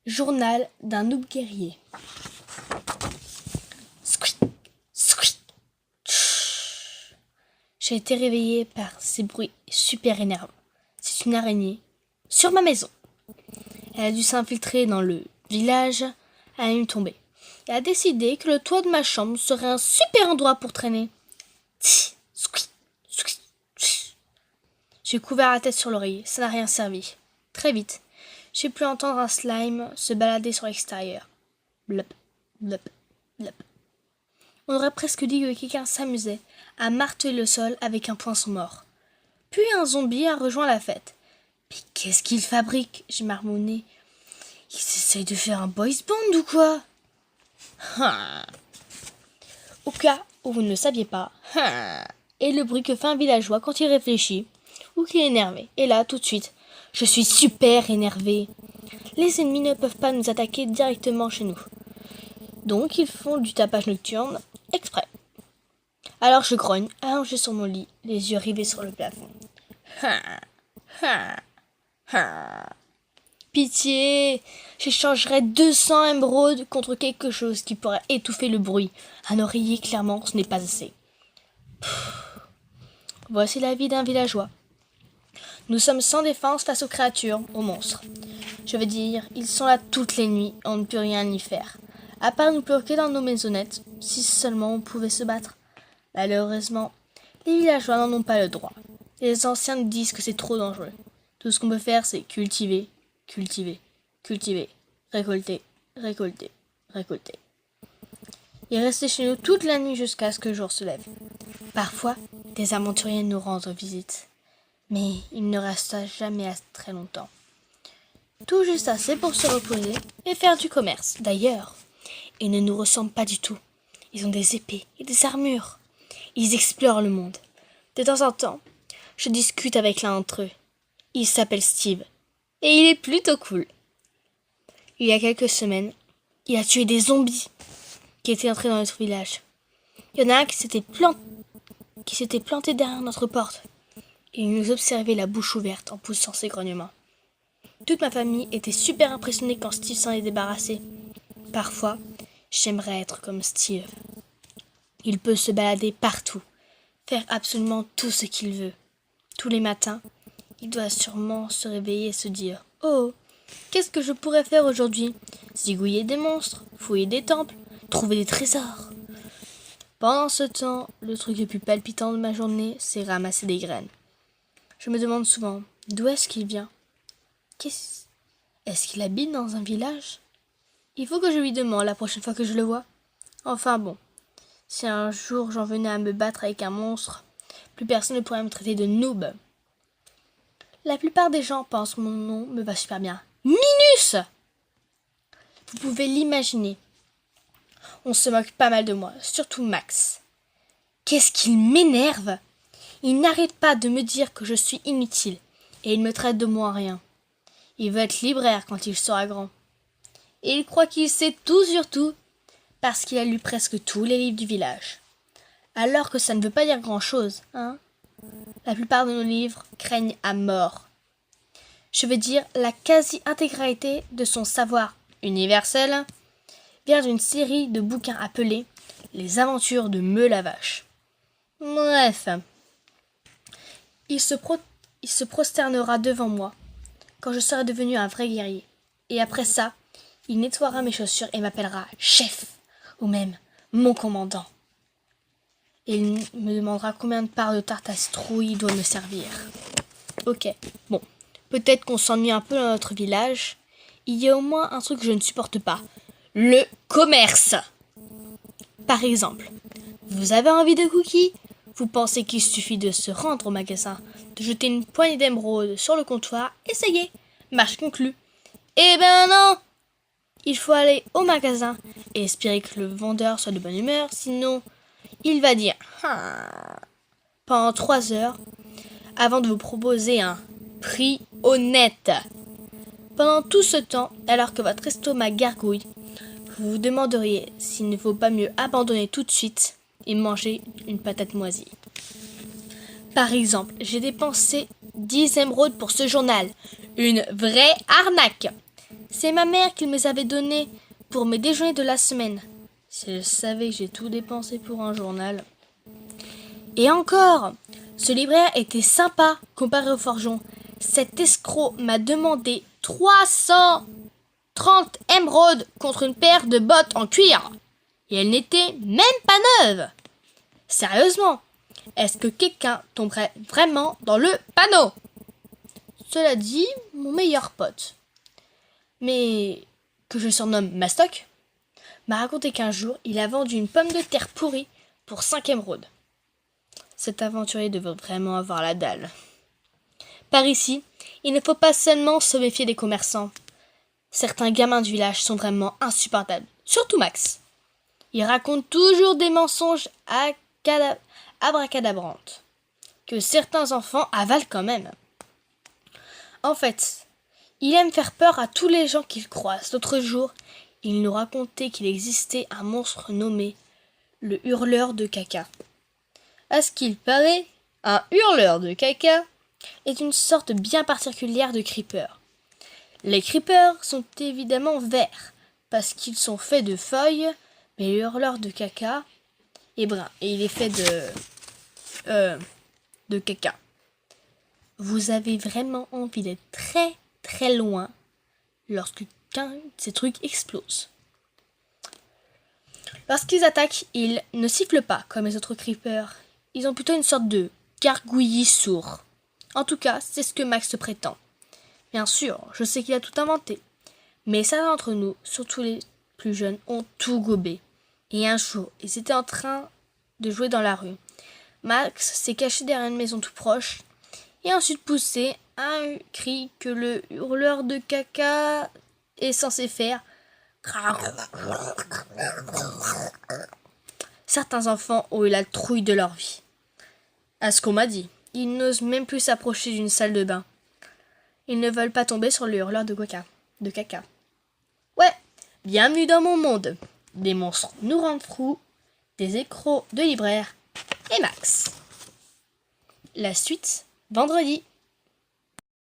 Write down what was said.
Journal d'un noob guerrier. Squeak, squeak. J'ai été réveillée par ces bruits super énervants. C'est une araignée sur ma maison. Elle a dû s'infiltrer dans le village, elle a dû tomber. Elle a décidé que le toit de ma chambre serait un super endroit pour traîner. J'ai couvert la tête sur l'oreiller, ça n'a rien servi. Très vite, j'ai pu entendre un slime se balader sur l'extérieur. Blop, blop, blop. On aurait presque dit que quelqu'un s'amusait à marteler le sol avec un poinçon mort. Puis un zombie a rejoint la fête. Mais qu'est-ce qu'il fabrique? J'ai marmonné. Ils essayent de faire un boys band ou quoi? Au cas où vous ne le saviez pas, et le bruit que fait un villageois quand il réfléchit ou qu'il est énervé. Et là, tout de suite, je suis super énervé. Les ennemis ne peuvent pas nous attaquer directement chez nous. Donc, ils font du tapage nocturne exprès. Alors, je grogne, allongé sur mon lit, les yeux rivés sur le plafond. Pitié, j'échangerais 200 émeraudes contre quelque chose qui pourrait étouffer le bruit. Un oreiller, clairement, ce n'est pas assez. Voici la vie d'un villageois. Nous sommes sans défense face aux créatures, aux monstres. Je veux dire, ils sont là toutes les nuits, on ne peut rien y faire. À part nous bloquer dans nos maisonnettes, si seulement on pouvait se battre. Malheureusement, les villageois n'en ont pas le droit. Les anciens nous disent que c'est trop dangereux. Tout ce qu'on peut faire, c'est cultiver, cultiver, cultiver, récolter, récolter, récolter. Et rester chez nous toute la nuit jusqu'à ce que le jour se lève. Parfois, des aventuriers nous rendent visite. Mais il ne resta jamais très longtemps. Tout juste assez pour se reposer et faire du commerce. D'ailleurs, ils ne nous ressemblent pas du tout. Ils ont des épées et des armures. Ils explorent le monde. De temps en temps, je discute avec l'un d'entre eux. Il s'appelle Steve. Et il est plutôt cool. Il y a quelques semaines, il a tué des zombies qui étaient entrés dans notre village. Il y en a un qui s'était planté derrière notre porte. Et il nous observait la bouche ouverte en poussant ses grognements. Toute ma famille était super impressionnée quand Steve s'en est débarrassé. Parfois, j'aimerais être comme Steve. Il peut se balader partout, faire absolument tout ce qu'il veut. Tous les matins, il doit sûrement se réveiller et se dire « Oh, qu'est-ce que je pourrais faire aujourd'hui? Zigouiller des monstres, fouiller des temples, trouver des trésors. » Pendant ce temps, le truc le plus palpitant de ma journée, c'est ramasser des graines. Je me demande souvent, d'où est-ce qu'il vient? Est-ce qu'il habite dans un village? Il faut que je lui demande la prochaine fois que je le vois. Enfin bon, si un jour j'en venais à me battre avec un monstre, plus personne ne pourrait me traiter de noob. La plupart des gens pensent que mon nom me va super bien. Minus! Vous pouvez l'imaginer. On se moque pas mal de moi, surtout Max. Qu'est-ce qu'il m'énerve! Il n'arrête pas de me dire que je suis inutile, et il me traite de moi en rien. Il veut être libraire quand il sera grand. Et il croit qu'il sait tout sur tout, parce qu'il a lu presque tous les livres du village. Alors que ça ne veut pas dire grand-chose, hein? La plupart de nos livres craignent à mort. Je veux dire, la quasi-intégralité de son savoir universel vient d'une série de bouquins appelés « Les aventures de Meule la vache ». Bref, il se prosternera devant moi quand je serai devenu un vrai guerrier. Et après ça, il nettoiera mes chaussures et m'appellera chef, ou même mon commandant. Et il me demandera combien de parts de tarte à citrouille il doit me servir. Ok, bon, peut-être qu'on s'ennuie un peu dans notre village. Il y a au moins un truc que je ne supporte pas. Le commerce. Par exemple, vous avez envie de cookies? Vous pensez qu'il suffit de se rendre au magasin, de jeter une poignée d'émeraudes sur le comptoir, et ça y est, marche conclue. Eh ben non! Il faut aller au magasin et espérer que le vendeur soit de bonne humeur, sinon il va dire pendant 3 heures avant de vous proposer un prix honnête. Pendant tout ce temps, alors que votre estomac gargouille, vous vous demanderiez s'il ne vaut pas mieux abandonner tout de suite et manger une patate moisie. Par exemple, j'ai dépensé 10 émeraudes pour ce journal. Une vraie arnaque. C'est ma mère qui me les avait donnés pour mes déjeuners de la semaine. Si elle savait que j'ai tout dépensé pour un journal. Et encore, ce libraire était sympa comparé au forgeron. Cet escroc m'a demandé 330 émeraudes contre une paire de bottes en cuir. Et elles n'étaient même pas neuves. Sérieusement, est-ce que quelqu'un tomberait vraiment dans le panneau? Cela dit, mon meilleur pote, mais que je surnomme Mastoc, m'a raconté qu'un jour, il a vendu une pomme de terre pourrie pour 5 émeraudes. Cet aventurier devait vraiment avoir la dalle. Par ici, il ne faut pas seulement se méfier des commerçants. Certains gamins du village sont vraiment insupportables, surtout Max. Il raconte toujours des mensonges abracadabrantes, que certains enfants avalent quand même. En fait, il aime faire peur à tous les gens qu'il croise. L'autre jour, il nous racontait qu'il existait un monstre nommé le hurleur de caca. À ce qu'il paraît, un hurleur de caca est une sorte bien particulière de creeper. Les creepers sont évidemment verts, parce qu'ils sont faits de feuilles, mais le hurleur de caca est brun, et il est fait de caca. Vous avez vraiment envie d'être très très loin lorsque qu'un de ces trucs explose. Lorsqu'ils attaquent, ils ne sifflent pas comme les autres creepers. Ils ont plutôt une sorte de gargouillis sourd. En tout cas, c'est ce que Max se prétend. Bien sûr, je sais qu'il a tout inventé. Mais certains d'entre nous, surtout les plus jeunes, ont tout gobé. Et un jour, ils étaient en train de jouer dans la rue. Max s'est caché derrière une maison tout proche et a ensuite poussé un cri que le hurleur de caca est censé faire. Certains enfants ont eu la trouille de leur vie. À ce qu'on m'a dit, ils n'osent même plus s'approcher d'une salle de bain. Ils ne veulent pas tomber sur le hurleur de caca. Ouais, bienvenue dans mon monde. Des monstres nous rendent fous, des écros de libraires et Max. La suite, vendredi.